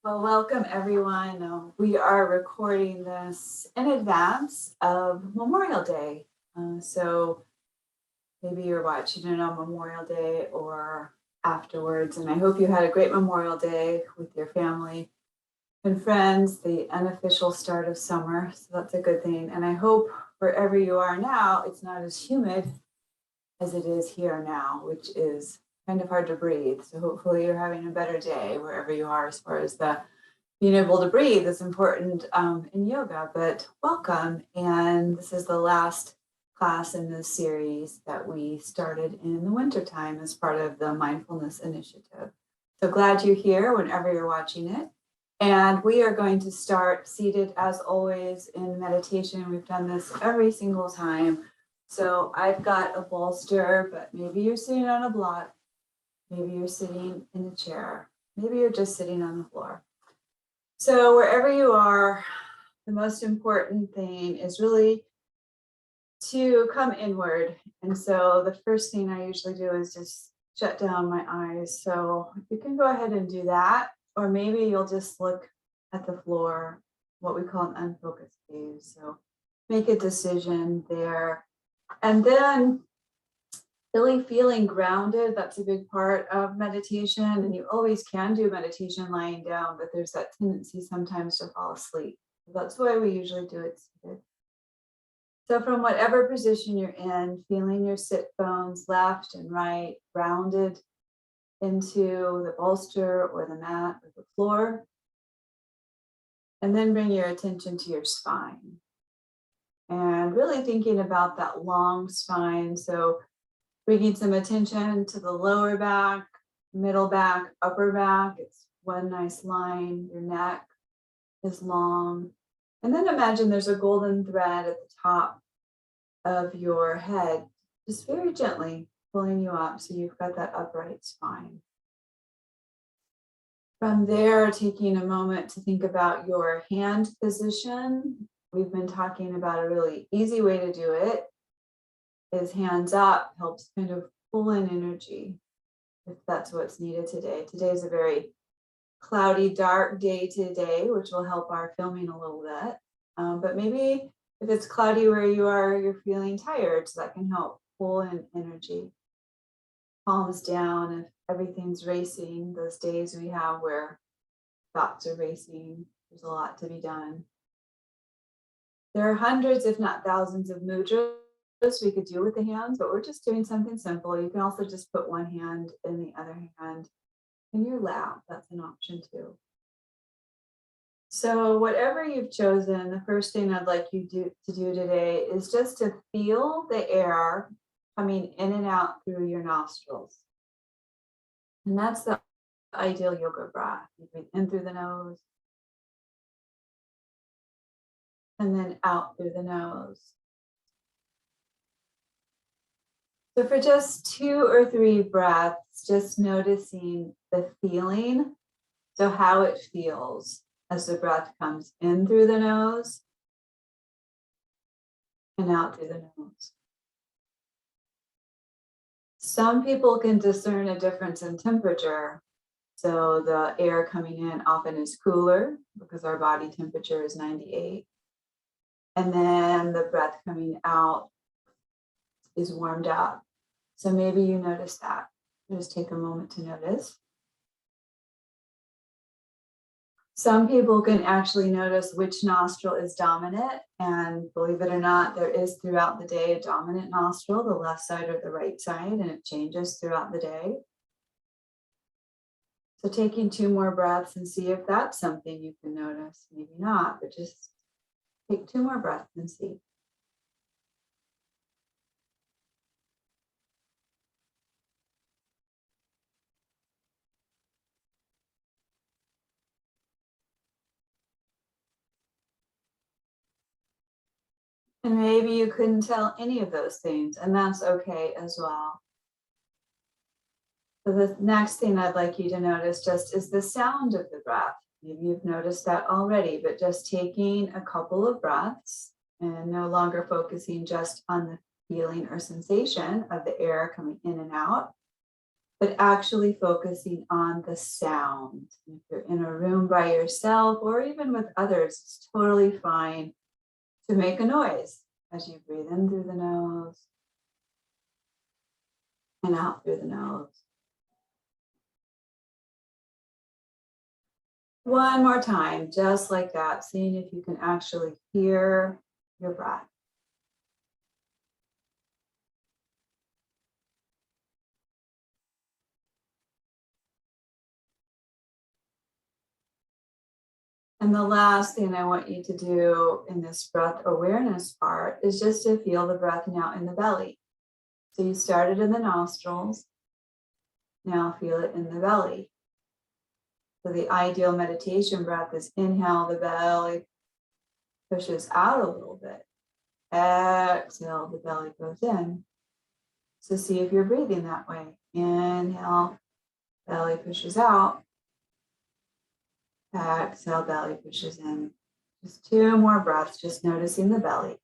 Well, welcome everyone. We are recording this in advance of Memorial Day. So maybe you're watching it on Memorial Day or afterwards. And I hope you had a great Memorial Day with your family and friends, the unofficial start of summer. So that's a good thing. And I hope wherever you are now, it's not as humid as it is here now, which is kind of hard to breathe. So hopefully you're having a better day wherever you are as far as the being able to breathe is important in yoga, but welcome. And this is the last class in this series that we started in the wintertime as part of the Mindfulness Initiative. So glad you're here whenever you're watching it. And we are going to start seated as always in meditation. We've done this every single time. So I've got a bolster, but maybe you're sitting on a block. Maybe you're sitting in a chair. Maybe you're just sitting on the floor. So wherever you are, the most important thing is really to come inward. And so the first thing I usually do is just shut down my eyes. So you can go ahead and do that, or maybe you'll just look at the floor, what we call an unfocused gaze. So make a decision there. And then really feeling grounded, that's a big part of meditation. And you always can do meditation lying down, but there's that tendency sometimes to fall asleep. That's why we usually do it seated. So from whatever position you're in, feeling your sit bones left and right, grounded into the bolster or the mat or the floor. And then bring your attention to your spine. And really thinking about that long spine. So bringing some attention to the lower back, middle back, upper back. It's one nice line. Your neck is long. And then imagine there's a golden thread at the top of your head, just very gently pulling you up so you've got that upright spine. From there, taking a moment to think about your hand position. We've been talking about a really easy way to do it is hands up, helps kind of pull in energy if that's what's needed today. Today is a very cloudy, dark day today, which will help our filming a little bit. But maybe if it's cloudy where you are, you're feeling tired, so that can help pull in energy. Palms down if everything's racing, those days we have where thoughts are racing, there's a lot to be done. There are hundreds, if not thousands, of mudras we could do with the hands, but we're just doing something simple. You can also just put one hand in the other hand in your lap. That's an option too. So whatever you've chosen, the first thing I'd like you to do today is just to feel the air coming in and out through your nostrils. And that's the ideal yoga breath. You breathe in through the nose and then out through the nose. So for just 2 or 3 breaths, just noticing the feeling, so how it feels as the breath comes in through the nose and out through the nose. Some people can discern a difference in temperature. So the air coming in often is cooler because our body temperature is 98. And then the breath coming out is warmed up. So maybe you notice that. Just take a moment to notice. Some people can actually notice which nostril is dominant, and believe it or not, there is throughout the day a dominant nostril, the left side or the right side, and it changes throughout the day. So taking 2 more breaths and see if that's something you can notice. Maybe not, but just take 2 more breaths and see. And maybe you couldn't tell any of those things, and that's okay as well. So the next thing I'd like you to notice just is the sound of the breath. Maybe you've noticed that already, but just taking a couple of breaths and no longer focusing just on the feeling or sensation of the air coming in and out, but actually focusing on the sound. If you're in a room by yourself or even with others, it's totally fine to make a noise as you breathe in through the nose and out through the nose. One more time, just like that, seeing if you can actually hear your breath. And the last thing I want you to do in this breath awareness part is just to feel the breath now in the belly. So you started in the nostrils, now feel it in the belly. So the ideal meditation breath is inhale, the belly pushes out a little bit. Exhale, the belly goes in. So see if you're breathing that way. Inhale, belly pushes out. Exhale, belly pushes in. Just 2 more breaths, just noticing the belly.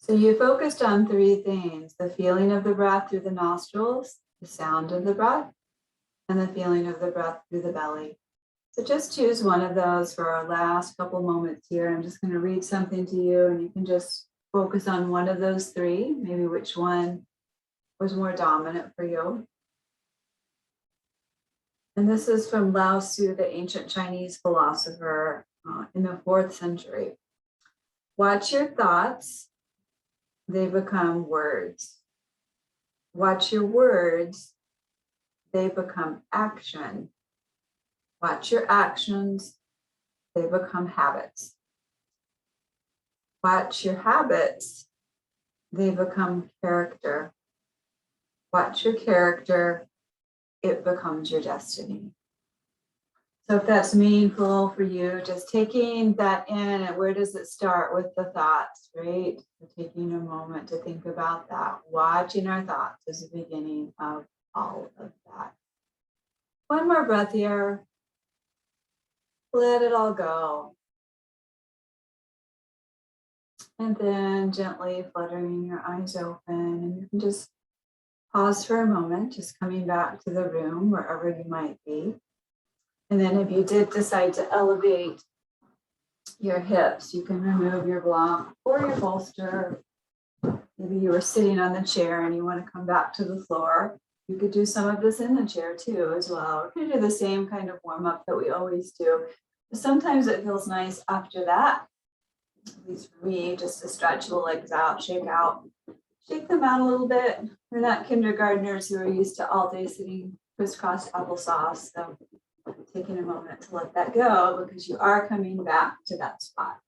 So you focused on 3 things: the feeling of the breath through the nostrils, the sound of the breath, and the feeling of the breath through the belly. So just choose one of those for our last couple moments here. I'm just going to read something to you, and you can just focus on one of those 3, maybe which one was more dominant for you. And this is from Lao Tzu, the ancient Chinese philosopher in the 4th century. Watch your thoughts, they become words. Watch your words, they become action. Watch your actions, they become habits. Watch your habits, they become character. Watch your character, it becomes your destiny. So if that's meaningful for you, just taking that in, and where does it start? With the thoughts, right? So taking a moment to think about that. Watching our thoughts is the beginning of all of that. One more breath here. Let it all go. And then gently fluttering your eyes open, and you can just pause for a moment, just coming back to the room, wherever you might be. And then if you did decide to elevate your hips, you can remove your block or your bolster. Maybe you were sitting on the chair and you want to come back to the floor. You could do some of this in the chair too as well. We're going to do the same kind of warm up that we always do. But sometimes it feels nice after that, at least for me, just to stretch the legs out, shake them out a little bit. We're not kindergartners who are used to all day sitting crisscross applesauce. So taking a moment to let that go, because you are coming back to that spot.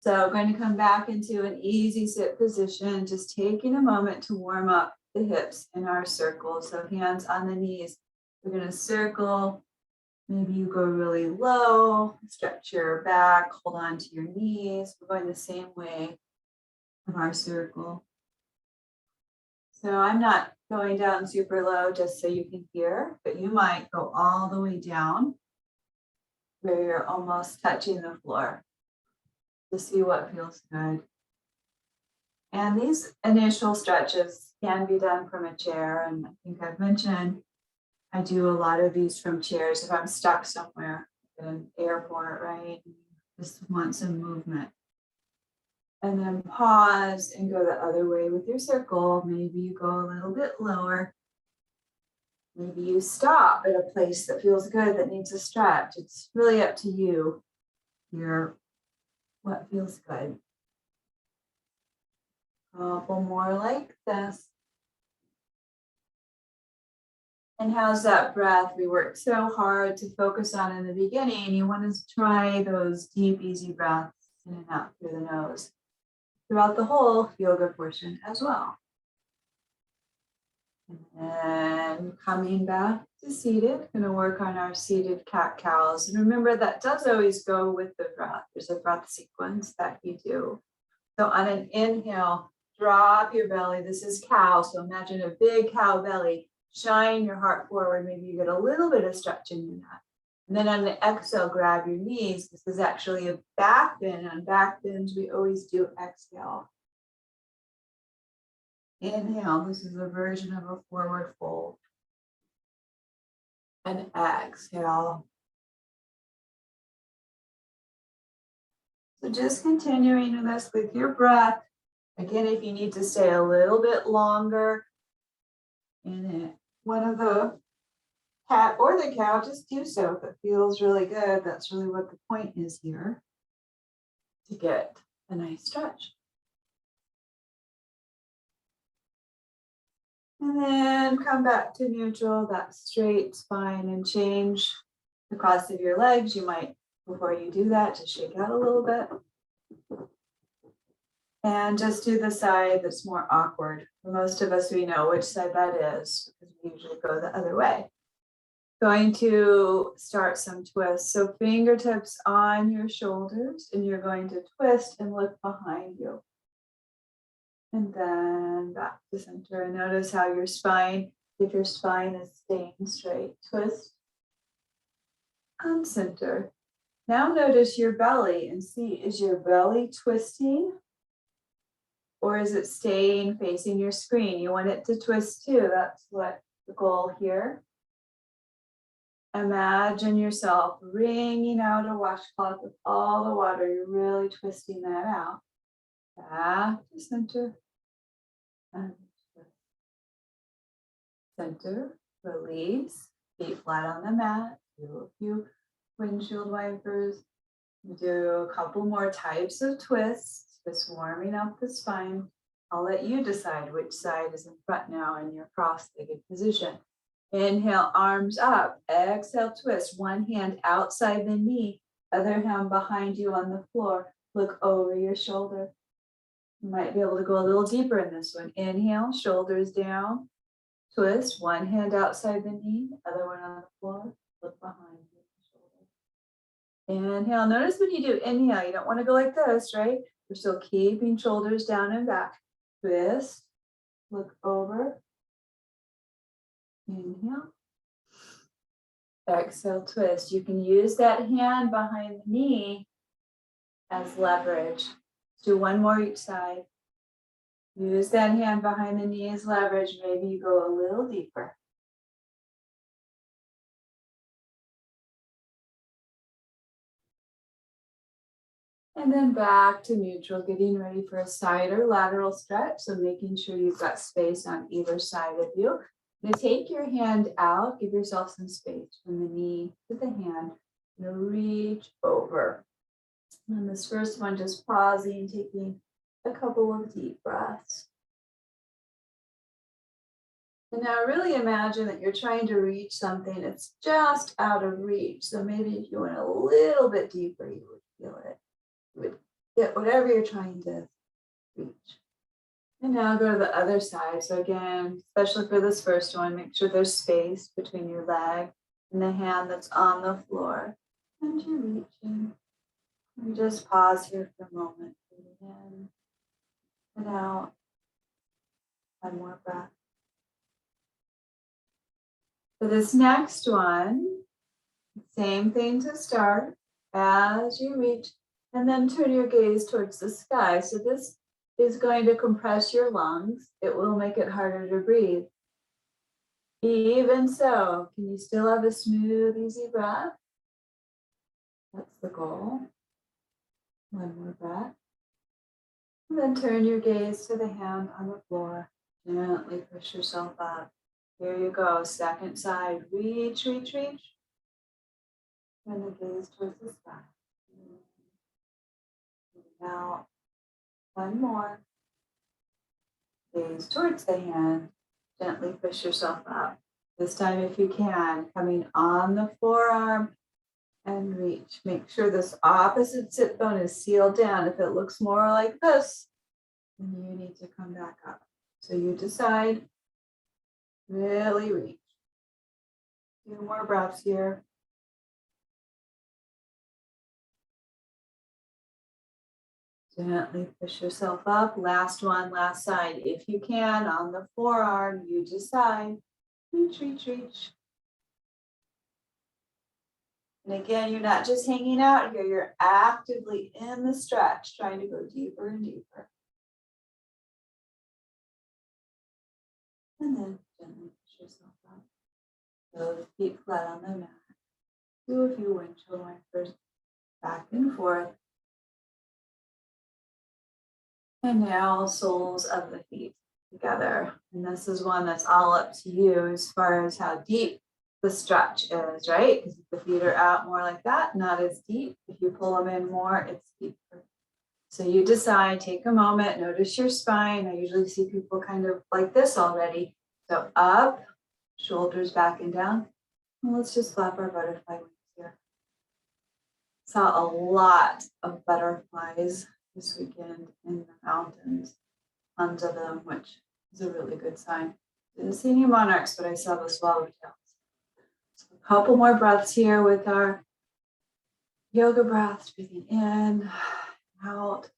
So going to come back into an easy sit position, just taking a moment to warm up the hips in our circle. So hands on the knees. We're going to circle. Maybe you go really low, stretch your back, hold on to your knees. We're going the same way of our circle. So I'm not going down super low just so you can hear, but you might go all the way down where you're almost touching the floor to see what feels good. And these initial stretches can be done from a chair. And I think I've mentioned, I do a lot of these from chairs if I'm stuck somewhere in an airport, right? Just want some movement. And then pause and go the other way with your circle. Maybe you go a little bit lower. Maybe you stop at a place that feels good, that needs a stretch. It's really up to you here, what feels good. Couple more like this. And how's that breath? We work so hard to focus on in the beginning. You want to try those deep, easy breaths in and out through the nose throughout the whole yoga portion as well. And coming back to seated, going to work on our seated cat-cows. And remember, that does always go with the breath. There's a breath sequence that you do. So on an inhale, drop your belly. This is cow. So imagine a big cow belly. shine your heart forward. Maybe you get a little bit of stretch in your neck. And then on the exhale, grab your knees. This is actually a back bend. On back bends, we always do exhale. Inhale, this is a version of a forward fold. And exhale. So just continuing this with your breath. Again, if you need to stay a little bit longer in it, one of the cat or the cow, just do so if it feels really good. That's really what the point is here, to get a nice stretch. And then come back to neutral, that straight spine, and change the cross of your legs. You might, before you do that, just shake out a little bit. And just do the side that's more awkward. For most of us, we know which side that is because we usually go the other way. Going to start some twists. So fingertips on your shoulders, and you're going to twist and look behind you. And then back to center. And notice how your spine, if your spine is staying straight, twist and center. Now notice your belly and see, is your belly twisting? Or is it staying facing your screen? You want it to twist too. That's what the goal here. Imagine yourself wringing out a washcloth with all the water. You're really twisting that out. Back to center. And twist. Center. Release. Feet flat on the mat. Do a few windshield wipers. Do a couple more types of twists. Just warming up the spine. I'll let you decide which side is in front now in your cross-legged position. Inhale, arms up. Exhale, twist. One hand outside the knee, other hand behind you on the floor. Look over your shoulder. You might be able to go a little deeper in this one. Inhale, shoulders down. Twist. One hand outside the knee, other one on the floor. Look behind you. Inhale. Notice when you do inhale, you don't want to go like this, right? We're still keeping shoulders down and back. Twist, look over. Inhale. Exhale, twist. You can use that hand behind the knee as leverage. Let's do one more each side. Use that hand behind the knee as leverage. Maybe you go a little deeper. And then back to neutral, getting ready for a side or lateral stretch. So making sure you've got space on either side of you. Now take your hand out, give yourself some space from the knee to the hand. Now reach over. And this first one, just pausing, taking a couple of deep breaths. And now really imagine that you're trying to reach something that's just out of reach. So maybe if you went a little bit deeper, you would feel it. Would get whatever you're trying to reach. And now go to the other side. So again, especially for this first one, make sure there's space between your leg and the hand that's on the floor. And you're reaching. And just pause here for a moment. Breathe in and out. One more breath. For this next one, same thing to start as you reach. And then turn your gaze towards the sky. So this is going to compress your lungs. It will make it harder to breathe. Even so, can you still have a smooth, easy breath? That's the goal. One more breath. And then turn your gaze to the hand on the floor. Gently push yourself up. Here you go. Second side. Reach, reach, reach. Turn the gaze towards the sky. Now, one more. Gaze towards the hand. Gently push yourself up. This time, if you can, coming on the forearm and reach. Make sure this opposite sit bone is sealed down. If it looks more like this, then you need to come back up. So you decide, really reach. 2 more breaths here. Gently push yourself up. Last one, last side. If you can, on the forearm, you decide. Reach, reach, reach. And again, you're not just hanging out here, you're actively in the stretch, trying to go deeper and deeper. And then gently push yourself up. So feet flat on the mat. Do a few windshield wipers back and forth. And now soles of the feet together. And this is one that's all up to you as far as how deep the stretch is, right? Because if the feet are out more like that, not as deep. If you pull them in more, it's deeper. So you decide, take a moment, notice your spine. I usually see people kind of like this already. So up, shoulders back and down. And let's just flap our butterfly wings here. Saw a lot of butterflies this weekend in the mountains, tons of them, which is a really good sign. Didn't see any monarchs, but I saw the swallowtails. So a couple more breaths here with our yoga breaths, breathing in, out.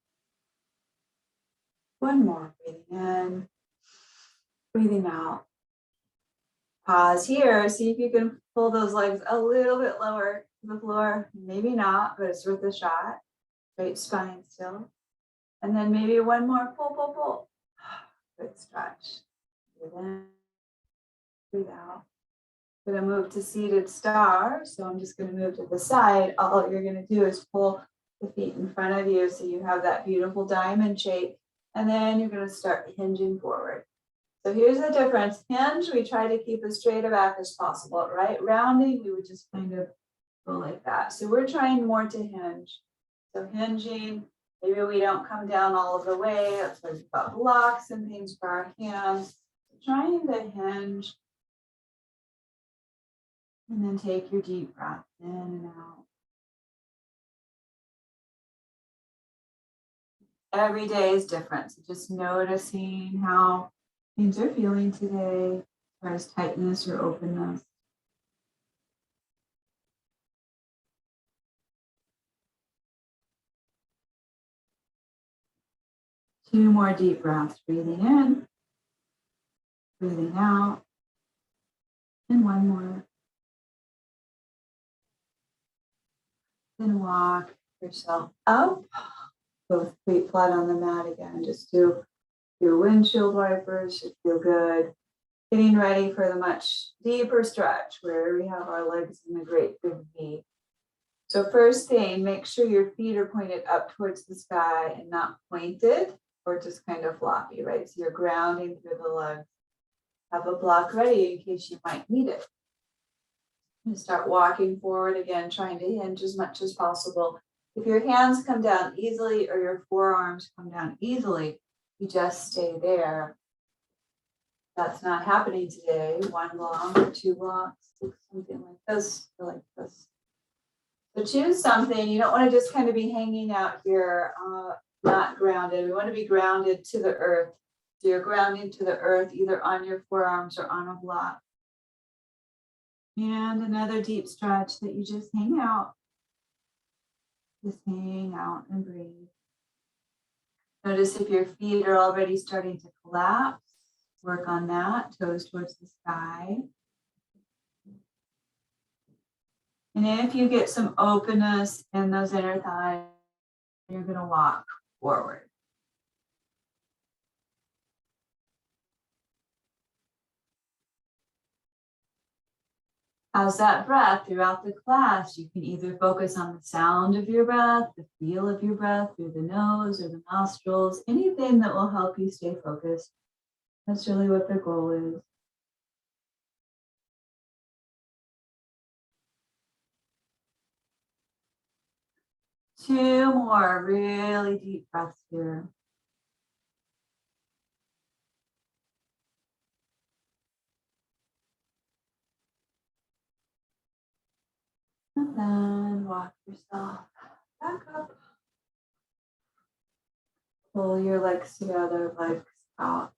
One more, breathing in, breathing out. Pause here, see if you can pull those legs a little bit lower to the floor. Maybe not, but it's worth a shot. Straight spine still. And then maybe one more, pull, pull, pull. Good stretch. Breathe in, breathe out. I'm gonna move to seated star. So I'm just gonna move to the side. All you're gonna do is pull the feet in front of you so you have that beautiful diamond shape. And then you're gonna start hinging forward. So here's the difference. Hinge, we try to keep as straight a back as possible, right? Rounding, we would just kind of go like that. So we're trying more to hinge. So hinging, maybe we don't come down all of the way. That's why we've got blocks and things for our hands. Trying to hinge. And then take your deep breath in and out. Every day is different. So just noticing how things are feeling today as far as tightness or openness. Two more deep breaths, breathing in, breathing out, and one more. Then walk yourself up, both feet flat on the mat again. Just do your windshield wipers, should feel good. Getting ready for the much deeper stretch where we have our legs in the great big V. So first thing, make sure your feet are pointed up towards the sky and not pointed or just kind of floppy, right? So you're grounding through the legs. Have a block ready in case you might need it. And start walking forward again, trying to hinge as much as possible. If your hands come down easily or your forearms come down easily, you just stay there. That's not happening today. One block or two blocks, something like this or like this. So choose something. You don't want to just kind of be hanging out here, not grounded. We want to be grounded to the earth. So you're grounding to the earth either on your forearms or on a block. And another deep stretch that you just hang out. Just hang out and breathe. Notice if your feet are already starting to collapse. Work on that, toes towards the sky. And if you get some openness in those inner thighs, you're going to walk forward. How's that breath throughout the class? You can either focus on the sound of your breath, the feel of your breath through the nose or the nostrils, anything that will help you stay focused. That's really what the goal is. Two more really deep breaths here. And then walk yourself back up. Pull your legs together, legs out.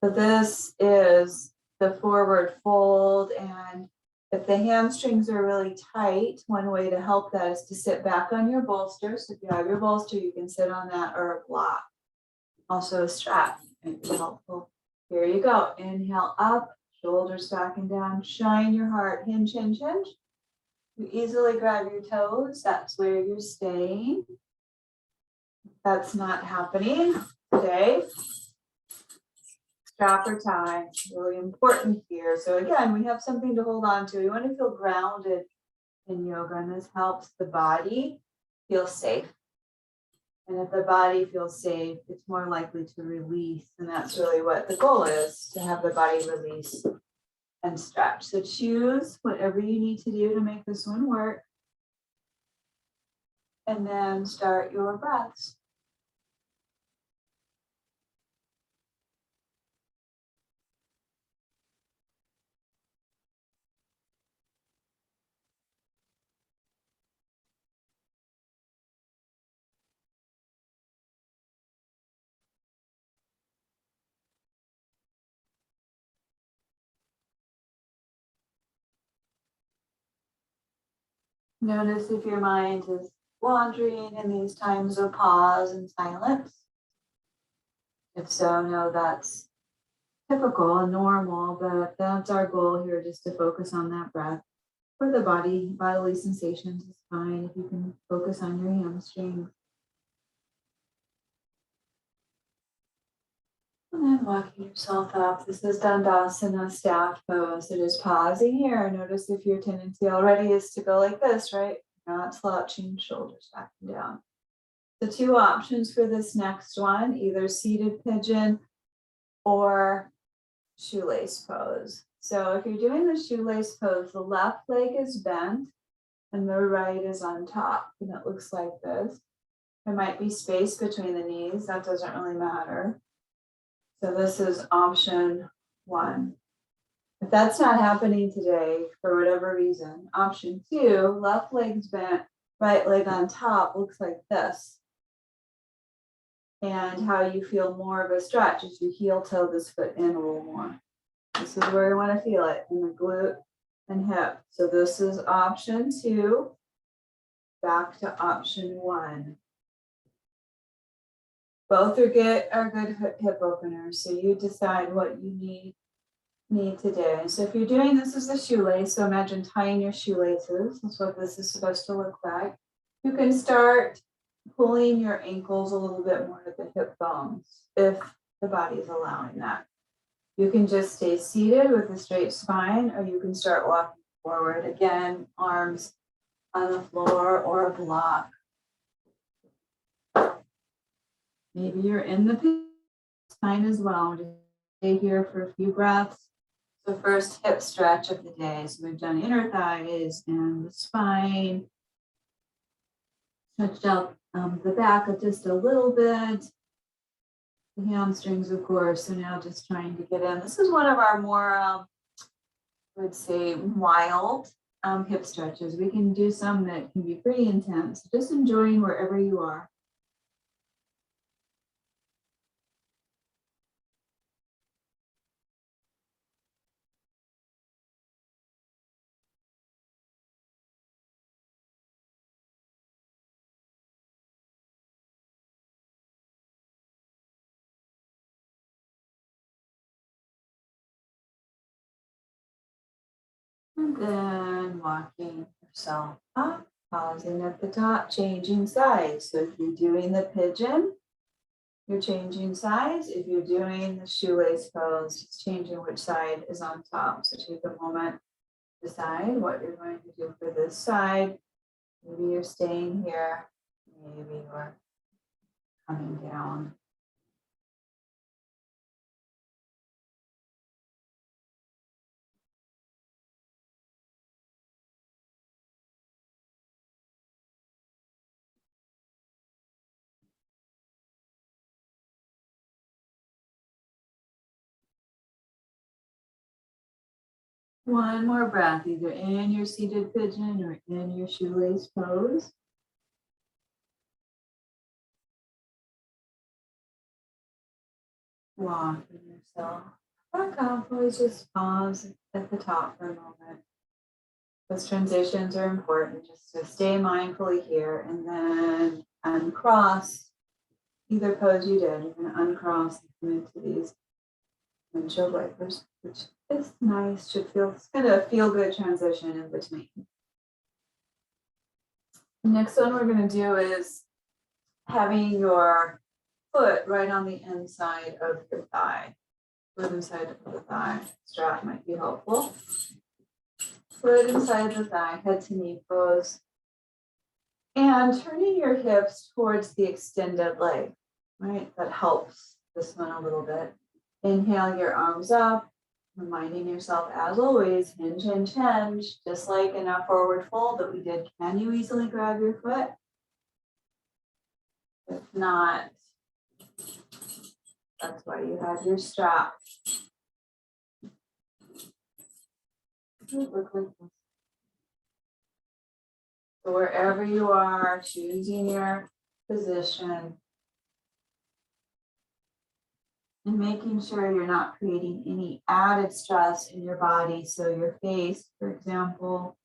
So this is the forward fold, and if the hamstrings are really tight, one way to help that is to sit back on your bolster. So if you have your bolster, you can sit on that or a block. Also a strap might be helpful. Here you go. Inhale up, Shoulders back and down. Shine your heart. Hinge, hinge, hinge. You easily grab your toes. That's where you're staying. That's not happening today. Strap or tie, really important here. So again, we have something to hold on to. We want to feel grounded in yoga, and this helps the body feel safe. And if the body feels safe, it's more likely to release. And that's really what the goal is, to have the body release and stretch. So choose whatever you need to do to make this one work. And then start your breaths. Notice if your mind is wandering in these times of pause and silence. If so, know that's typical and normal, but that's our goal here, just to focus on that breath. For the bodily sensations is fine if you can focus on your hamstrings. And then walking yourself up. This is Dandasana, staff pose. So just pausing here. Notice if your tendency already is to go like this, right? Not slouching, shoulders back and down. The two options for this next one, either seated pigeon or shoelace pose. So if you're doing the shoelace pose, the left leg is bent and the right is on top, and it looks like this. There might be space between the knees, that doesn't really matter. So this is option one. If that's not happening today, for whatever reason, option two, left leg's bent, right leg on top, looks like this. And how you feel more of a stretch is you heel toe this foot in a little more. This is where you want to feel it, in the glute and hip. So this is option two, back to option one. Both are good hip openers, so you decide what you need today. So if you're doing this as a shoelace, so imagine tying your shoelaces. That's what this is supposed to look like. You can start pulling your ankles a little bit more at the hip bones, if the body is allowing that. You can just stay seated with a straight spine, or you can start walking forward. Again, arms on the floor or a block. Maybe you're in the spine as well. Just stay here for a few breaths. So first, hip stretch of the day. So we've done inner thighs and the spine. Stretched out the back of just a little bit. The hamstrings, of course. So now just trying to get in. This is one of our more, I would say, wild hip stretches. We can do some that can be pretty intense. Just enjoying wherever you are. And then walking yourself up, pausing at the top, changing sides. So if you're doing the pigeon, you're changing sides. If you're doing the shoelace pose, just changing which side is on top. So take a moment, decide what you're going to do for this side. Maybe you're staying here, maybe you're coming down. One more breath, either in your seated pigeon or in your shoelace pose. Walking yourself back up, always just pause at the top for a moment. Those transitions are important, just to stay mindfully here and then uncross either pose you did. You're going to uncross and come into these windshield wipers, which is nice. Should feel, it's kind of a feel good transition in between. The next one we're going to do is having your foot right on the inside of your thigh. Foot inside of the thigh. Strap might be helpful. Foot inside the thigh, head to knee pose. And turning your hips towards the extended leg, right? That helps this one a little bit. Inhale your arms up, reminding yourself, as always, hinge, hinge, hinge, just like in our forward fold that we did. Can you easily grab your foot? If not, that's why you have your strap. Look like this. So wherever you are, choosing your position and making sure you're not creating any added stress in your body. So your face, for example,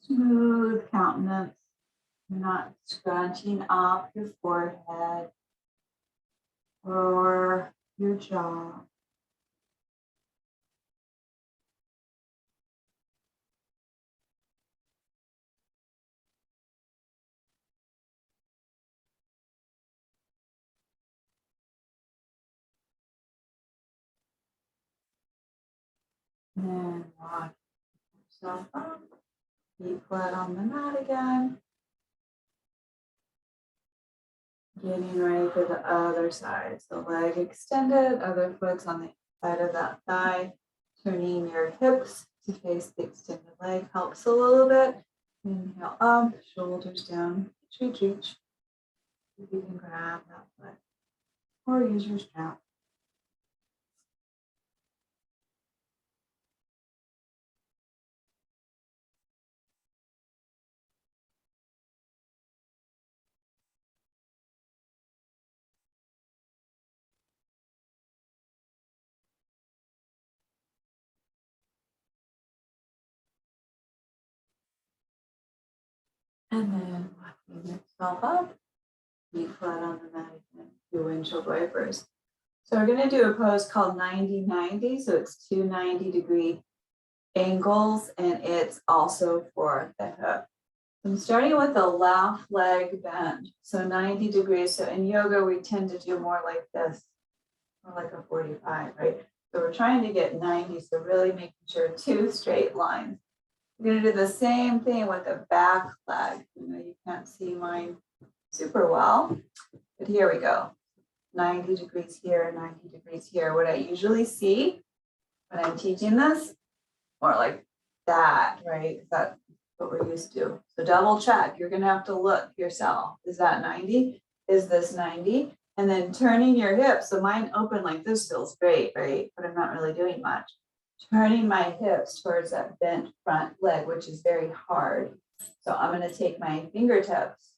smooth countenance. You're not scrunching up your forehead or your jaw. And then rock yourself up. Feet flat on the mat again. Getting ready for the other side. So leg extended, other foot's on the side of that thigh. Turning your hips to face the extended leg helps a little bit. Inhale up, shoulders down, reach, reach. If you can grab that foot or use your strap. And then walking yourself up, feet flat on the mat again, your windshield wipers. So we're going to do a pose called 90-90. So it's 2 90-degree angles, and it's also for the hip. I'm starting with the left leg bend, so 90 degrees. So in yoga, we tend to do more like this, more like a 45, right? So we're trying to get 90, so really making sure 2 straight lines. We're going to do the same thing with the back leg. You can't see mine super well, but here we go. 90 degrees here, 90 degrees here. What I usually see when I'm teaching this, more like that, right? That's what we're used to. So double check. You're going to have to look yourself. Is that 90? Is this 90? And then turning your hips. So mine open like this feels great, right? But I'm not really doing much. Turning my hips towards that bent front leg, which is very hard. So I'm going to take my fingertips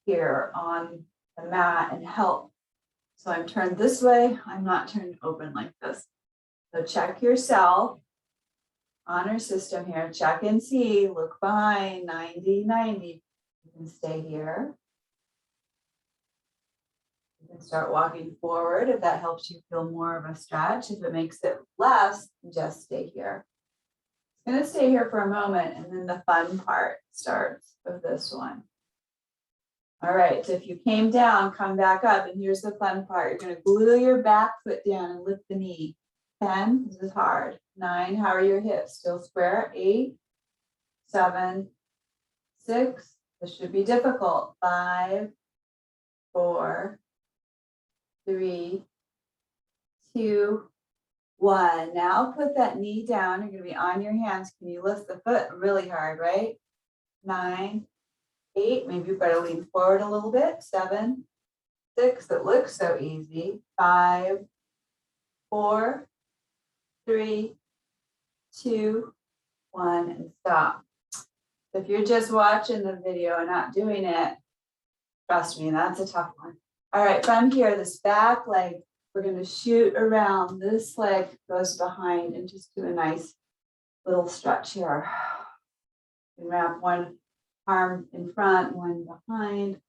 here on the mat and help. So I'm turned this way. I'm not turned open like this. So check yourself. Honor system here. Check and see. Look behind. 90-90. You can stay here. You can start walking forward if that helps you feel more of a stretch. If it makes it less, just stay here. I'm going to stay here for a moment, and then the fun part starts of this one. All right, so if you came down, come back up, and here's the fun part. You're going to glue your back foot down and lift the knee. 10, this is hard. 9, how are your hips? Still square. 8, 7, 6, this should be difficult. 5, 4, 3, 2, 1. Now put that knee down. You're going to be on your hands. Can you lift the foot really hard, right? 9, 8, maybe you better lean forward a little bit. 7, 6, it looks so easy. 5, 4, 3, 2, 1, and stop. If you're just watching the video and not doing it, trust me, that's a tough one. All right, from here, this back leg, we're going to shoot around. This leg goes behind and just do a nice little stretch here. And wrap one arm in front, one behind.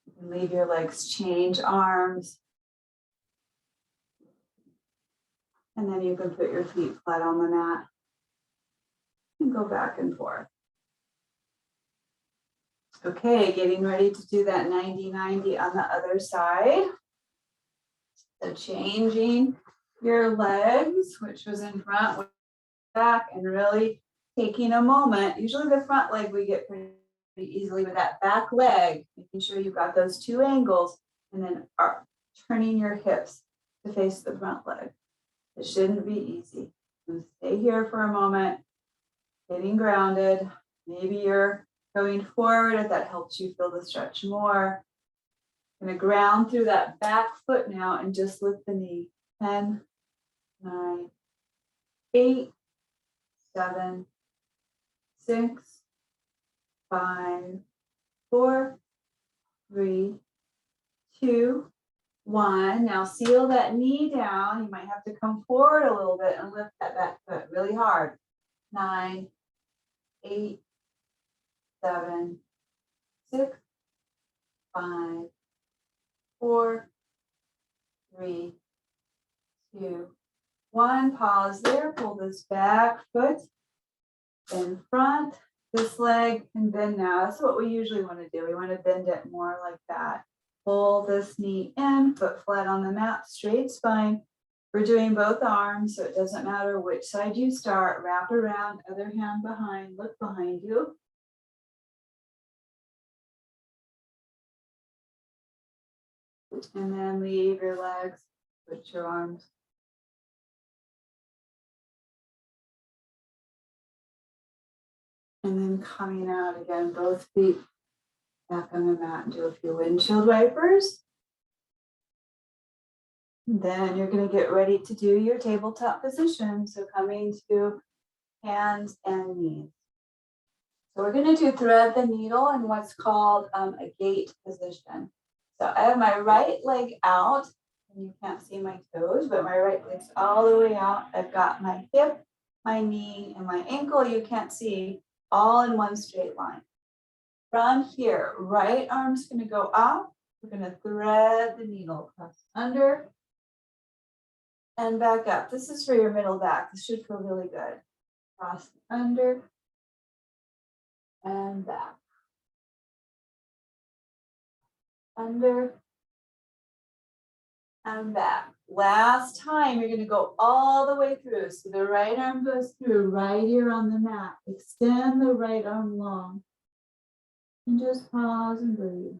You can leave your legs change arms. And then you can put your feet flat on the mat and go back and forth. Okay, getting ready to do that 90-90 on the other side. So changing your legs, which was in front, back, and really taking a moment. Usually the front leg we get pretty easily, with that back leg, making sure you've got those two angles, and then turning your hips to face the front leg. It shouldn't be easy. So stay here for a moment, getting grounded. Maybe you're going forward if that helps you feel the stretch more. Gonna ground through that back foot now and just lift the knee. 10, 9, 8, 7, 6, 5, 4, 3, 2, 1. Now seal that knee down. You might have to come forward a little bit and lift that back foot really hard. 9, 8, 7, 6, 5, 4, 3, 2, 1. Pause there. Pull this back foot in front. This leg can bend now. That's what we usually want to do. We want to bend it more like that. Pull this knee in, foot flat on the mat, straight spine. We're doing both arms, so it doesn't matter which side you start. Wrap around, other hand behind, look behind you. And then leave your legs, switch your arms. And then coming out again, both feet back on the mat, and do a few windshield wipers. Then you're going to get ready to do your tabletop position. So coming to hands and knees. So we're going to do thread the needle in what's called a gate position. So I have my right leg out, and you can't see my toes, but my right leg's all the way out. I've got my hip, my knee, and my ankle, you can't see, all in one straight line. From here, right arm's going to go up. We're going to thread the needle across under and back up. This is for your middle back. This should feel really good. Cross under and back. Under and back. Last time, you're going to go all the way through. So the right arm goes through right here on the mat. Extend the right arm long. And just pause and breathe.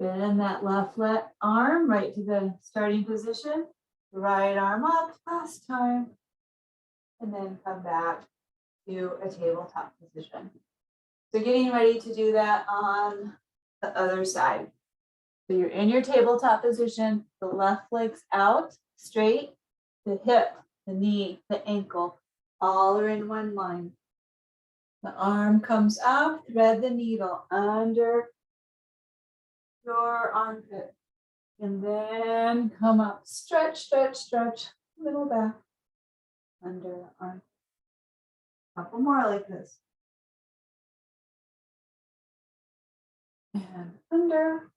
Bend that left arm right to the starting position. Right arm up last time. And then come back to a tabletop position. So getting ready to do that on the other side. So you're in your tabletop position, the left leg's out, straight, the hip, the knee, the ankle, all are in one line. The arm comes up, thread the needle under your armpit. And then come up, stretch, stretch, stretch, middle back, under the arm. Couple more like this. And under.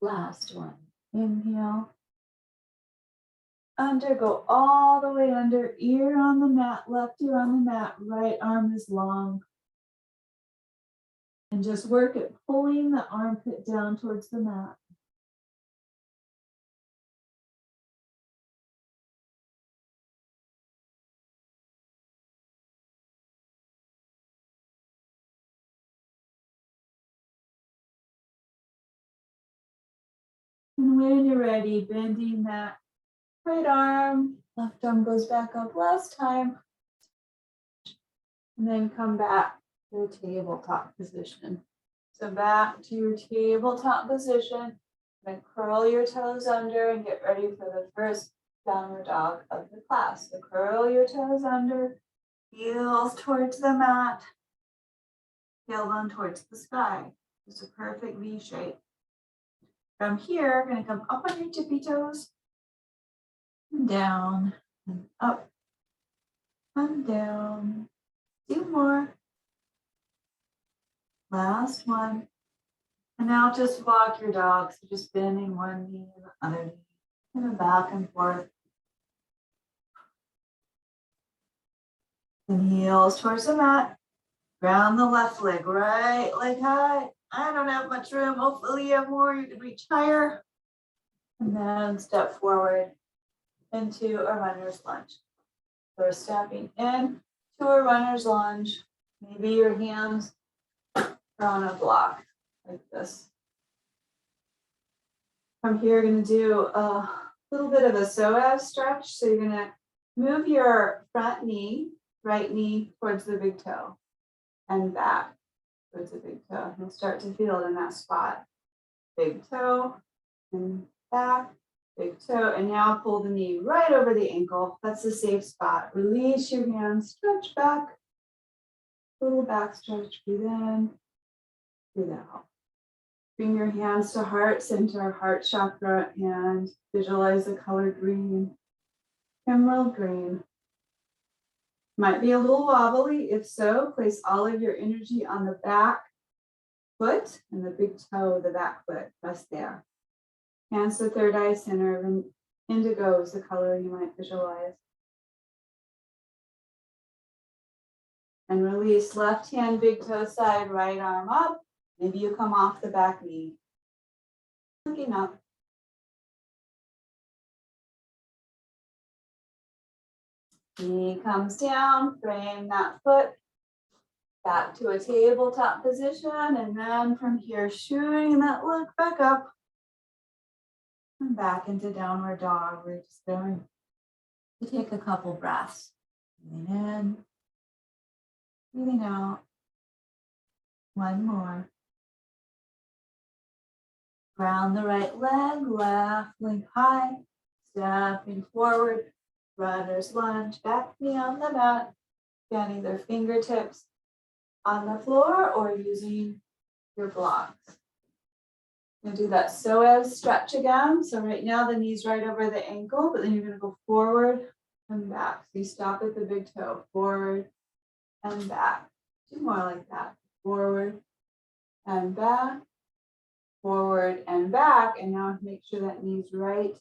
Last one. Inhale. Under, go all the way under, ear on the mat, left ear on the mat, right arm is long. And just work at pulling the armpit down towards the mat. And when you're ready, bending that right arm, left arm goes back up last time. And then come back to the tabletop position. So back to your tabletop position. Then curl your toes under and get ready for the first downward dog of the class. So curl your toes under, heels towards the mat, tailbone towards the sky. It's a perfect V shape. From here, going to come up on your tippy toes. and down and up and down. 2 more. Last one. And now just walk your dog. So just bending one knee and the other knee, and back and forth. And heels towards the mat. Ground the left leg, right leg high. I don't have much room. Hopefully you have more. You can reach higher. And then step forward into a runner's lunge. So we're stepping in to a runner's lunge. Maybe your hands are on a block like this. From here, you're going to do a little bit of a psoas stretch. So you're going to move your front knee, right knee towards the big toe and back towards the big toe. You'll start to feel it in that spot. Big toe and back, big toe. And now pull the knee right over the ankle. That's the safe spot. Release your hands, stretch back. Little back stretch, breathe in, breathe out. Bring your hands to heart center, heart chakra, and visualize the color green, emerald green. Might be a little wobbly. If so, place all of your energy on the back foot and the big toe of the back foot. Rest there. Hands to third eye center. And indigo is the color you might visualize. And release left hand, big toe side, right arm up. Maybe you come off the back knee. Looking up. Knee comes down, frame that foot back to a tabletop position, and then from here, shooting that leg back up and back into downward dog. We're just going to take a couple breaths. Breathing in, breathing out. One more. Ground the right leg, left leg high, stepping forward, runner's lunge, back knee on the mat, getting their fingertips on the floor or using your blocks. You're gonna do that psoas stretch again. So right now the knee's right over the ankle, but then you're gonna go forward and back. So you stop at the big toe, forward and back. Do more like that, forward and back. Forward and back, and now make sure that knee's right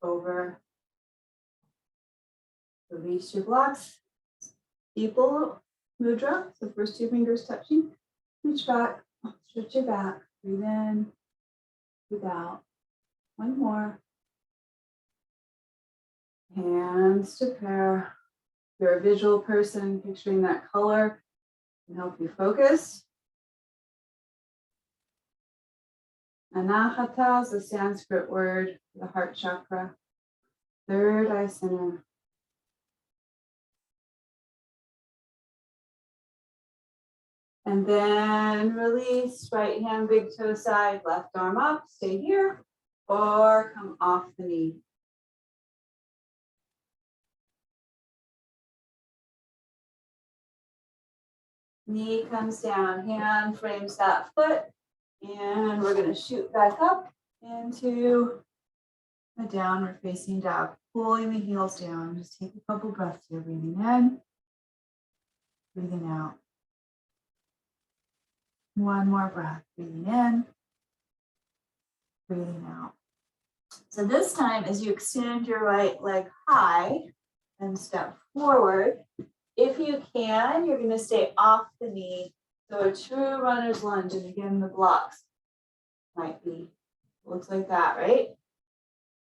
over. Release your blocks. Steeple mudra, so first two fingers touching. Reach back, stretch your back, breathe in, breathe out. One more. Hands to prayer. If you're a visual person, picturing that color can help you focus. Anahata is the Sanskrit word for the heart chakra, third eye center. And then release, right hand, big toe side, left arm up, stay here, or come off the knee. Knee comes down, hand frames that foot. And we're going to shoot back up into a downward facing dog, pulling the heels down. Just take a couple breaths here, breathing in, breathing out. One more breath, breathing in, breathing out. So this time, as you extend your right leg high and step forward, if you can, you're going to stay off the knee. So a true runner's lunge, and again, the blocks might be, looks like that, right?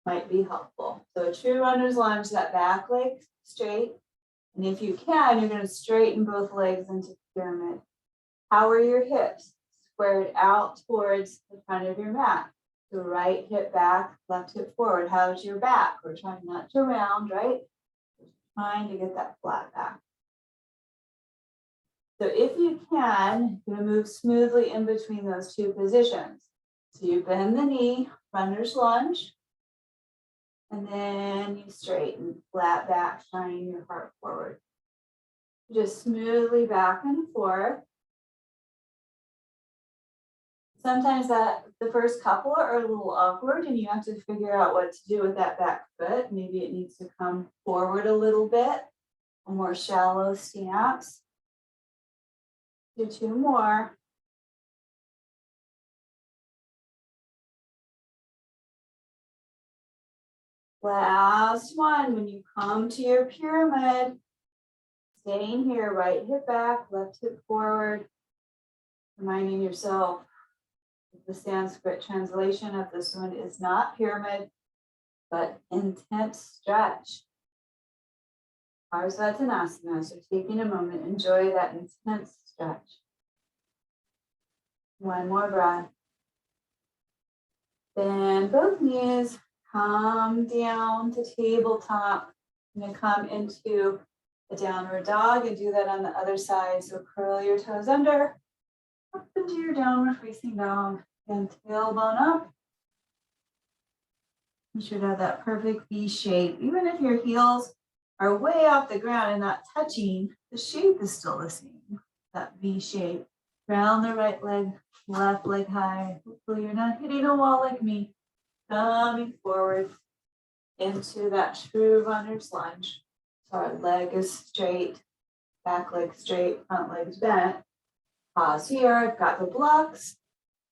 Might be helpful. So a true runner's lunge, that back leg straight. And if you can, you're going to straighten both legs into pyramid. How are your hips? Squared out towards the front of your mat. So right hip back, left hip forward. How's your back? We're trying not to round, right? We're trying to get that flat back. So if you can, you're going to move smoothly in between those two positions. So you bend the knee, runner's lunge, and then you straighten, flat back, shining your heart forward. Just smoothly back and forth. Sometimes the first couple are a little awkward and you have to figure out what to do with that back foot. Maybe it needs to come forward a little bit, a more shallow stance. Do two more. Last one, when you come to your pyramid, staying here, right hip back, left hip forward, reminding yourself the Sanskrit translation of this one is not pyramid, but intense stretch. Parsvatanasana, so taking a moment, enjoy that intense stretch. One more breath. Bend both knees, come down to tabletop. I'm going to come into a downward dog and do that on the other side. So curl your toes under, up into your downward facing dog, and tailbone up. You should have that perfect V shape. Even if your heels are way off the ground and not touching, the shape is still the same, that V shape. Round the right leg, left leg high. Hopefully you're not hitting a wall like me. Coming forward into that true runner's lunge. So our leg is straight, back leg straight, front leg's bent. Pause here, I've got the blocks.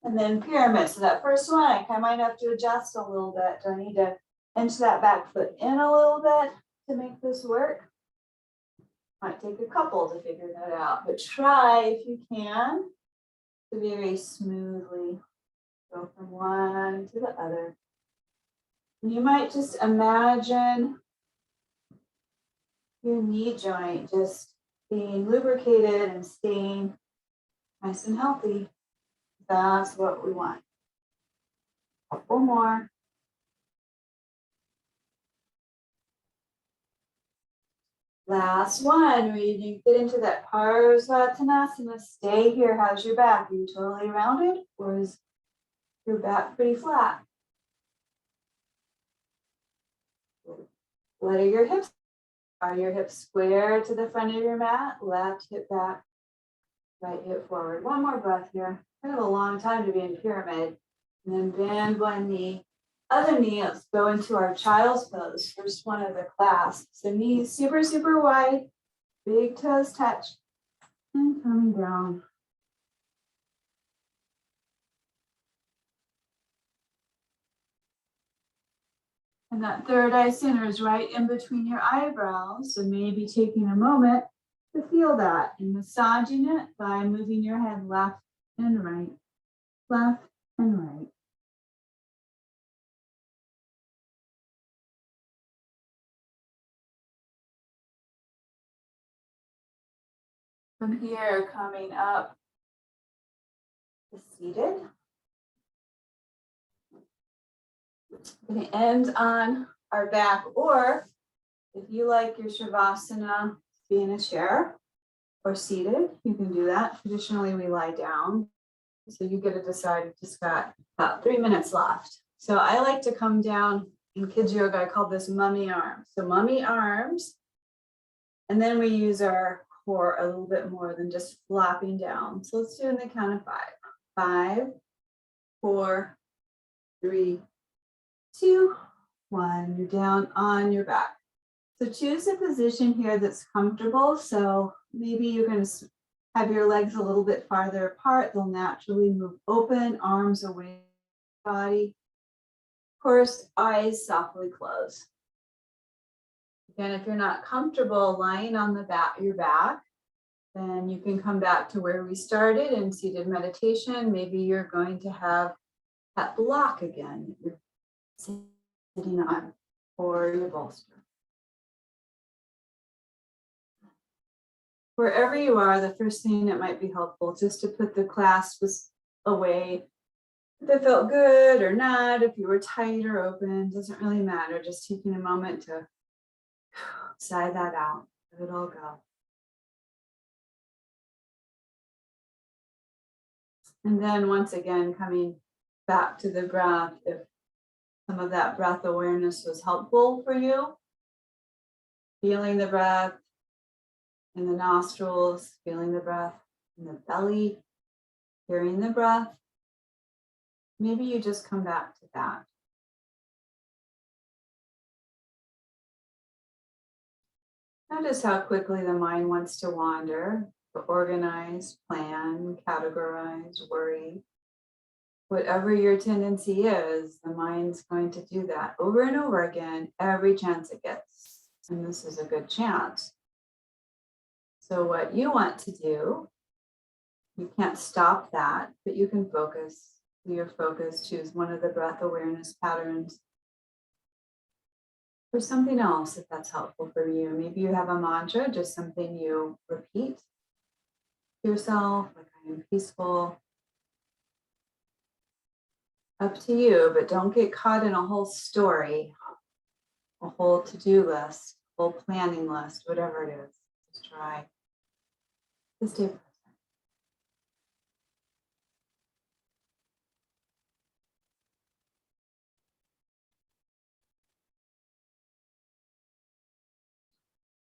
And then pyramid. So that first one, I might have to adjust a little bit. Do I need to inch that back foot in a little bit to make this work? Might take a couple to figure that out, but try if you can to very smoothly go from one to the other. You might just imagine your knee joint just being lubricated and staying nice and healthy. That's what we want. Couple more. Last one, where you get into that Parsvatanasana. Stay here. How's your back? Are you totally rounded or is your back pretty flat? What are your hips? Are your hips square to the front of your mat? Left hip back, right hip forward. One more breath here. Kind of a long time to be in pyramid. And then bend one knee. Other knee, let's go into our child's pose. First one of the class. So knees super, super wide. Big toes touch. And coming down. And that third eye center is right in between your eyebrows. So maybe taking a moment to feel that and massaging it by moving your head left and right, left and right. From here, coming up to seated. We're going to end on our back, or if you like your Shavasana to be in a chair or seated, you can do that. Traditionally, we lie down. So you get to decide. You've just got about 3 minutes left. So I like to come down in kids yoga. I call this mummy arms. So mummy arms. And then we use our core a little bit more than just flopping down. So let's do in the count of 5. 5, 4, 3, 2, 1. You're down on your back. So choose a position here that's comfortable. So maybe you're going to have your legs a little bit farther apart. They'll naturally move open, arms away from the body. Of course, eyes softly close. Again, if you're not comfortable lying on the back, your back, then you can come back to where we started in seated meditation. Maybe you're going to have that block again that you're sitting on, or your bolster. Wherever you are, the first thing that might be helpful just to put the clasps away. If it felt good or not, if you were tight or open, doesn't really matter. Just taking a moment to sigh that out, let it all go. And then once again, coming back to the breath, if some of that breath awareness was helpful for you, feeling the breath in the nostrils, feeling the breath in the belly, hearing the breath maybe you just come back to that. Notice how quickly the mind wants to wander, to organize, plan, categorize, worry. Whatever your tendency is, the mind's going to do that over and over again, every chance it gets. And this is a good chance. So, what you want to do, you can't stop that, but you can focus. Your focus, choose one of the breath awareness patterns or something else if that's helpful for you. Maybe you have a mantra, just something you repeat to yourself, like I am peaceful. Up to you, but don't get caught in a whole story, a whole to-do list, whole planning list, whatever it is. Just try to stay present.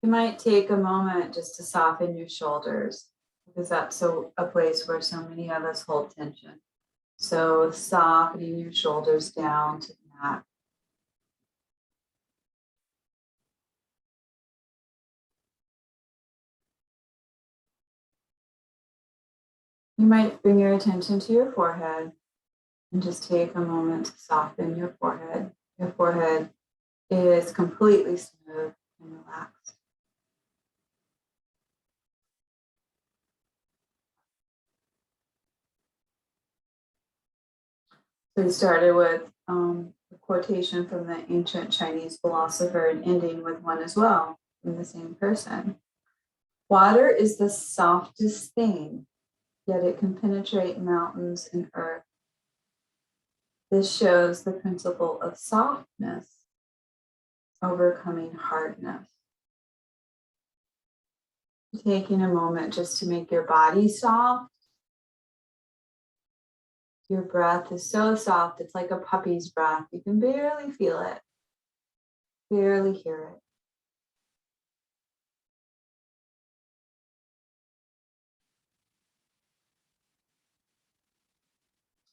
You might take a moment just to soften your shoulders because that's a place where so many of us hold tension. So softening your shoulders down to the mat. You might bring your attention to your forehead and just take a moment to soften your forehead. Your forehead is completely smooth and relaxed. So we started with a quotation from the ancient Chinese philosopher and ending with one as well from the same person. Water is the softest thing, yet it can penetrate mountains and earth. This shows the principle of softness overcoming hardness. Taking a moment just to make your body soft. Your breath is so soft, it's like a puppy's breath. You can barely feel it, barely hear it.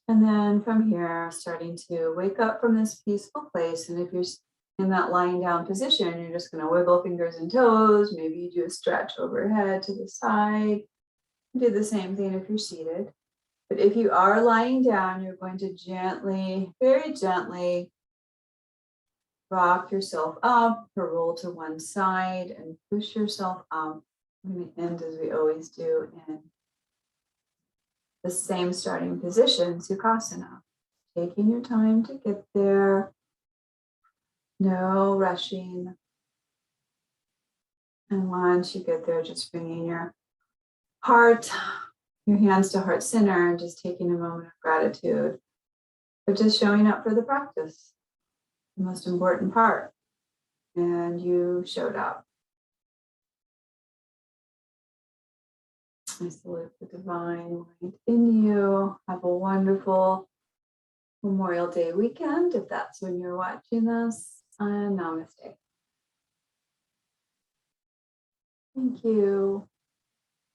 And then from here, starting to wake up from this peaceful place. And if you're in that lying down position, you're just going to wiggle fingers and toes. Maybe you do a stretch overhead to the side. Do the same thing if you're seated. But if you are lying down, you're going to gently, very gently rock yourself up or roll to one side and push yourself up. We're going to end as we always do in the same starting position, Sukhasana. Taking your time to get there, no rushing. And once you get there, just bringing your heart, your hands to heart center, and just taking a moment of gratitude for just showing up for the practice, the most important part. And you showed up. I salute the divine light in you. Have a wonderful Memorial Day weekend, if that's when you're watching this, and namaste. Thank you.